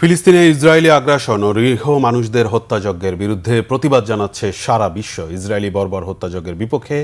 ফিলিস্তিনে ইসরায়েলি আগ্রাসন ও নিরীহ মানুষদের হত্যাযজ্ঞের বিরুদ্ধে প্রতিবাদ জানাচ্ছে সারা বিশ্ব। ইসরায়েলি বর্বর হত্যাযজ্ঞের বিপক্ষে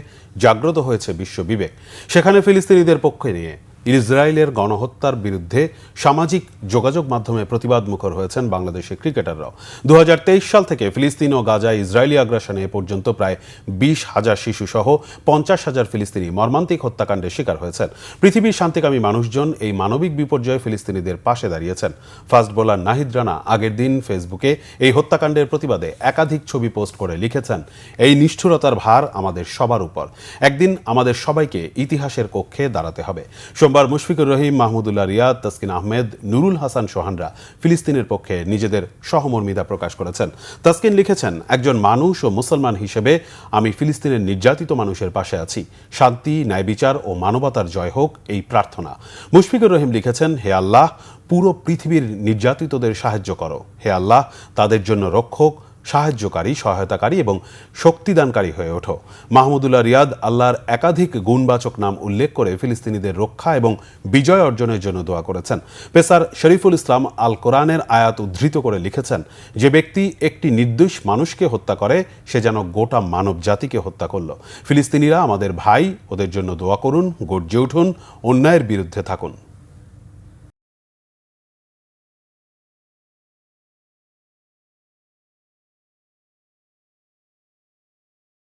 জাগ্রত হয়েছে বিশ্ব বিবেক। সেখানে ফিলিস্তিনিদের পক্ষে নিয়ে ইসরায়েলের গণহত্যার বিরুদ্ধে সামাজিক যোগাযোগ মাধ্যমে প্রতিবাদ মুখর হয়েছেন বাংলাদেশের ক্রিকেটাররাও। 2023 সাল থেকে ফিলিস্তিন ও গাজায় ইসরায়েলি আগ্রাসনে এ পর্যন্ত প্রায় 20,000 শিশুসহ 50,000 ফিলিস্তিনি মর্মান্তিক হত্যাকাণ্ডের শিকার হয়েছেন। পৃথিবীর শান্তিকামী মানুষজন এই মানবিক বিপর্যয়ে ফিলিস্তিনিদের পাশে দাঁড়িয়েছেন। ফাস্ট বোলার নাহিদ রানা আগের দিন ফেসবুকে এই হত্যাকাণ্ডের প্রতিবাদে একাধিক ছবি পোস্ট করে লিখেছেন, এই নিষ্ঠুরতার ভার আমাদের সবার উপর। একদিন আমাদের সবাইকে ইতিহাসের কক্ষে দাঁড়াতে হবে। সোমবার মুশফিকুর রহিম, মাহমুদুল্লাহ রিয়াদ, তাসকিন আহমেদ, নুরুল হাসান সোহানরা ফিলিস্তিনের পক্ষে নিজেদের সহমর্মিতা প্রকাশ করেছেন। তাসকিন লিখেছেন, একজন মানুষ ও মুসলমান হিসেবে আমি ফিলিস্তিনের নির্যাতিত মানুষের পাশে আছি। শান্তি, ন্যায় বিচার ও মানবতার জয় হোক এই প্রার্থনা। মুশফিকুর রহিম লিখেছেন, হে আল্লাহ, পুরো পৃথিবীর নির্যাতিতদের সাহায্য করো। হে আল্লাহ, তাদের জন্য রক্ষক, সাহায্যকারী, সহায়তাকারী এবং শক্তিদানকারী হয়ে ওঠো। মাহমুদুল্লাহ রিয়াদ আল্লাহর একাধিক গুণবাচক নাম উল্লেখ করে ফিলিস্তিনিদের রক্ষা এবং বিজয় অর্জনের জন্য দোয়া করেছেন। পেসার শরীফুল ইসলাম আল কোরআনের আয়াত উদ্ধৃত করে লিখেছেন, যে ব্যক্তি একটি নির্দোষ মানুষকে হত্যা করে সে যেন গোটা মানব জাতিকে হত্যা করল। ফিলিস্তিনিরা আমাদের ভাই, ওদের জন্য দোয়া করুন, গর্জে উঠুন, অন্যায়ের বিরুদ্ধে থাকুন।